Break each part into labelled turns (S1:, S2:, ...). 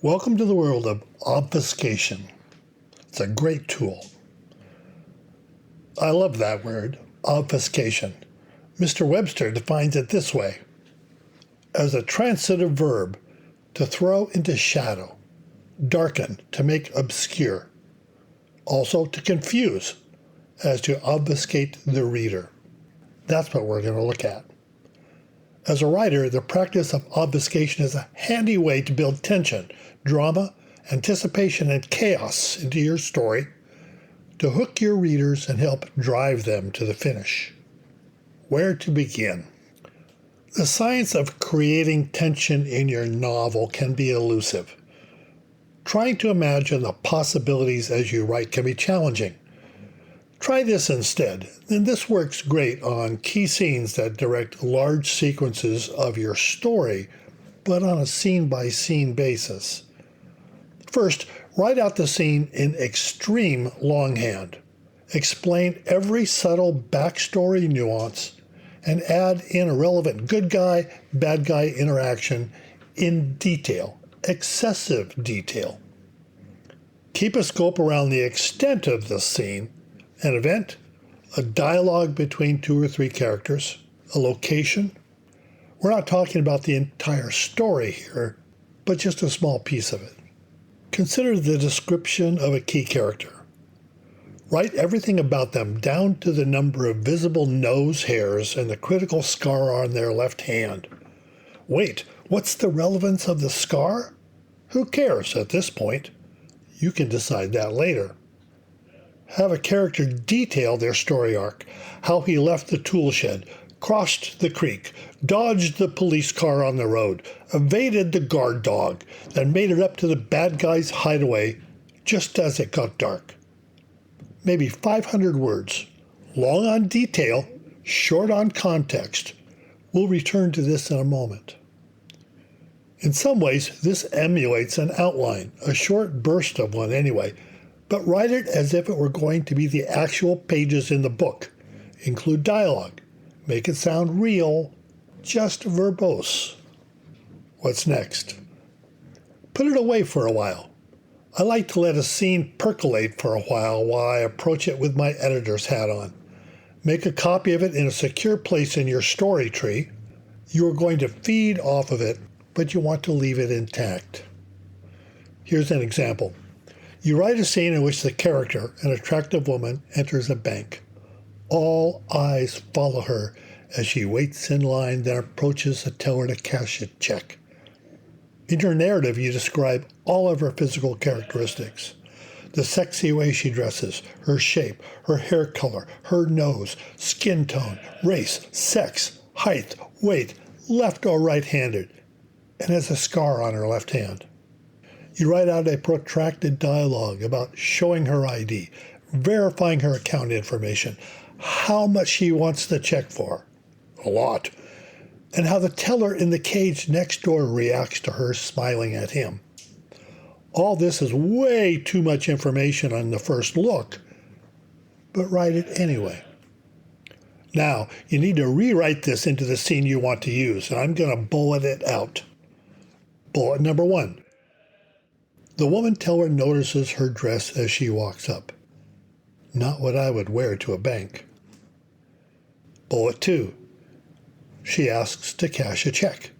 S1: Welcome to the world of obfuscation. It's a great tool. I love that word, obfuscation. Mr. Webster defines it this way: as a transitive verb, to throw into shadow, darken, to make obscure. Also to confuse, as to obfuscate the reader. That's what we're going to look at. As a writer, the practice of obfuscation is a handy way to build tension, drama, anticipation, and chaos into your story, to hook your readers and help drive them to the finish. Where to begin? The science of creating tension in your novel can be elusive. Trying to imagine the possibilities as you write can be challenging. Try this instead, and this works great on key scenes that direct large sequences of your story, but on a scene-by-scene basis. First, write out the scene in extreme longhand. Explain every subtle backstory nuance, and add in a relevant good guy, bad guy interaction in detail, excessive detail. Keep a scope around the extent of the scene, an event, a dialogue between 2 or 3 characters, a location. We're not talking about the entire story here, but just a small piece of it. Consider the description of a key character. Write everything about them down to the number of visible nose hairs and the critical scar on their left hand. Wait, what's the relevance of the scar? Who cares at this point? You can decide that later. Have a character detail their story arc, how he left the tool shed, crossed the creek, dodged the police car on the road, evaded the guard dog, then made it up to the bad guy's hideaway just as it got dark. Maybe 500 words, long on detail, short on context. We'll return to this in a moment. In some ways, this emulates an outline, a short burst of one anyway, but write it as if it were going to be the actual pages in the book. Include dialogue. Make it sound real, just verbose. What's next? Put it away for a while. I like to let a scene percolate for a while I approach it with my editor's hat on. Make a copy of it in a secure place in your story tree. You are going to feed off of it, but you want to leave it intact. Here's an example. You write a scene in which the character, an attractive woman, enters a bank. All eyes follow her as she waits in line, then approaches the teller to cash a check. In your narrative, you describe all of her physical characteristics. The sexy way she dresses, her shape, her hair color, her nose, skin tone, race, sex, height, weight, left or right-handed, and has a scar on her left hand. You write out a protracted dialogue about showing her ID, verifying her account information, how much she wants the check for, a lot, and how the teller in the cage next door reacts to her smiling at him. All this is way too much information on the first look, but write it anyway. Now, you need to rewrite this into the scene you want to use, and I'm going to bullet it out. Bullet number 1. The woman teller notices her dress as she walks up. Not what I would wear to a bank. Bullet 2. She asks to cash a check.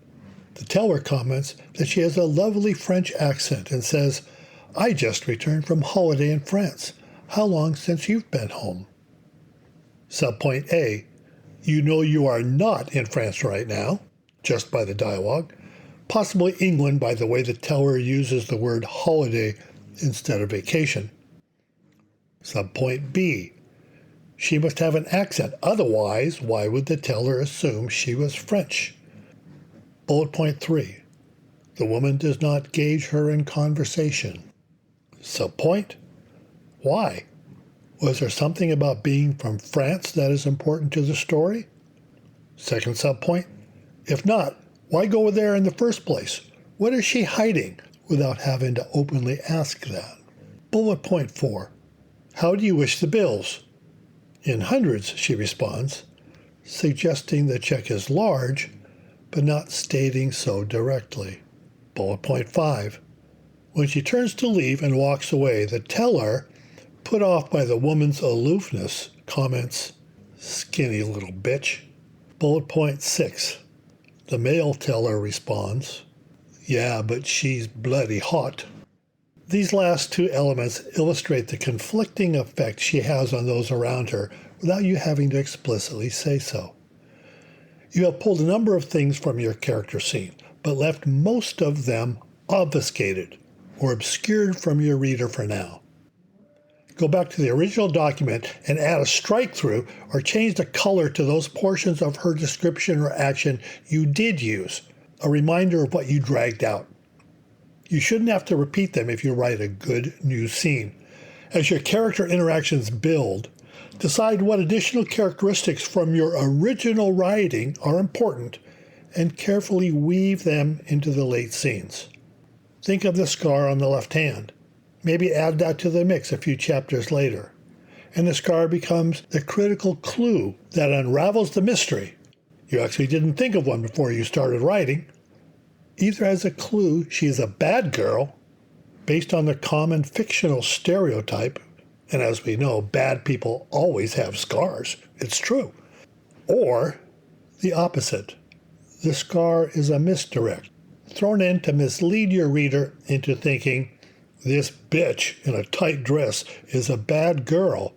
S1: The teller comments that she has a lovely French accent and says, "I just returned from holiday in France. How long since you've been home?" Subpoint A. You know you are not in France right now, just by the dialogue. Possibly England by the way the teller uses the word holiday instead of vacation. Subpoint B. She must have an accent, otherwise why would the teller assume she was French? Bullet point 3. The woman does not gauge her in conversation. Subpoint. Why? Was there something about being from France that is important to the story? Second subpoint. If not, why go there in the first place? What is she hiding without having to openly ask that? Bullet point 4. How do you wish the bills? In hundreds, she responds, suggesting the check is large, but not stating so directly. Bullet point 5. When she turns to leave and walks away, the teller, put off by the woman's aloofness, comments, "Skinny little bitch." Bullet point 6. The male teller responds, "Yeah, but she's bloody hot." These last two elements illustrate the conflicting effect she has on those around her without you having to explicitly say so. You have pulled a number of things from your character scene, but left most of them obfuscated or obscured from your reader for now. Go back to the original document and add a strike through or change the color to those portions of her description or action you did use, a reminder of what you dragged out. You shouldn't have to repeat them if you write a good new scene. As your character interactions build, decide what additional characteristics from your original writing are important and carefully weave them into the late scenes. Think of the scar on the left hand. Maybe add that to the mix a few chapters later, and the scar becomes the critical clue that unravels the mystery. You actually didn't think of one before you started writing. Either as a clue she is a bad girl, based on the common fictional stereotype, and as we know, bad people always have scars. It's true. Or the opposite. The scar is a misdirect, thrown in to mislead your reader into thinking this bitch in a tight dress is a bad girl,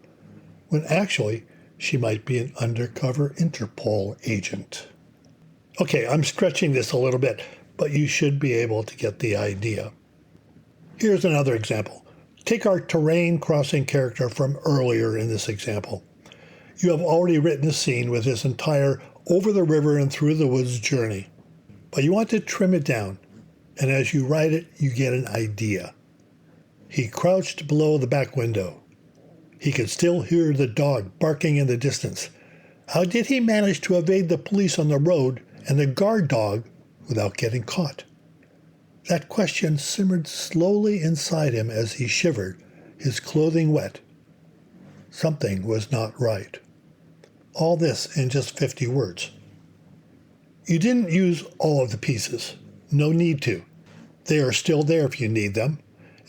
S1: when actually she might be an undercover Interpol agent. Okay, I'm stretching this a little bit, but you should be able to get the idea. Here's another example. Take our terrain crossing character from earlier in this example. You have already written a scene with his entire over the river and through the woods journey, but you want to trim it down, and as you write it, you get an idea. He crouched below the back window. He could still hear the dog barking in the distance. How did he manage to evade the police on the road and the guard dog without getting caught? That question simmered slowly inside him as he shivered, his clothing wet. Something was not right. All this in just 50 words. You didn't use all of the pieces. No need to. They are still there if you need them.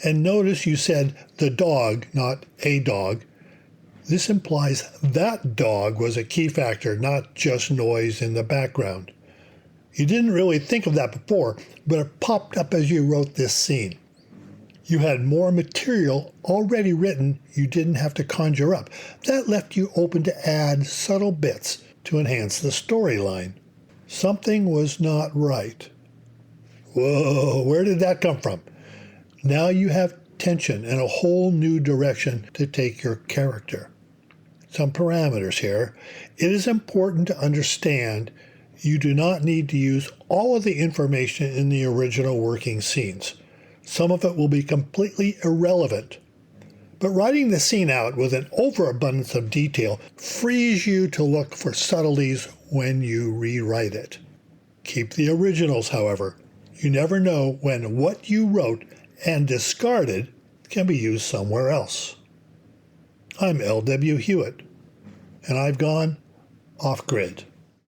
S1: And notice you said the dog, not a dog. This implies that dog was a key factor, not just noise in the background. You didn't really think of that before, but it popped up as you wrote this scene. You had more material already written you didn't have to conjure up. That left you open to add subtle bits to enhance the storyline. Something was not right. Whoa, where did that come from? Now you have tension and a whole new direction to take your character. Some parameters here. It is important to understand you do not need to use all of the information in the original working scenes. Some of it will be completely irrelevant. But writing the scene out with an overabundance of detail frees you to look for subtleties when you rewrite it. Keep the originals, however. You never know when what you wrote and discarded can be used somewhere else. I'm L.W. Hewitt, and I've gone off-grid.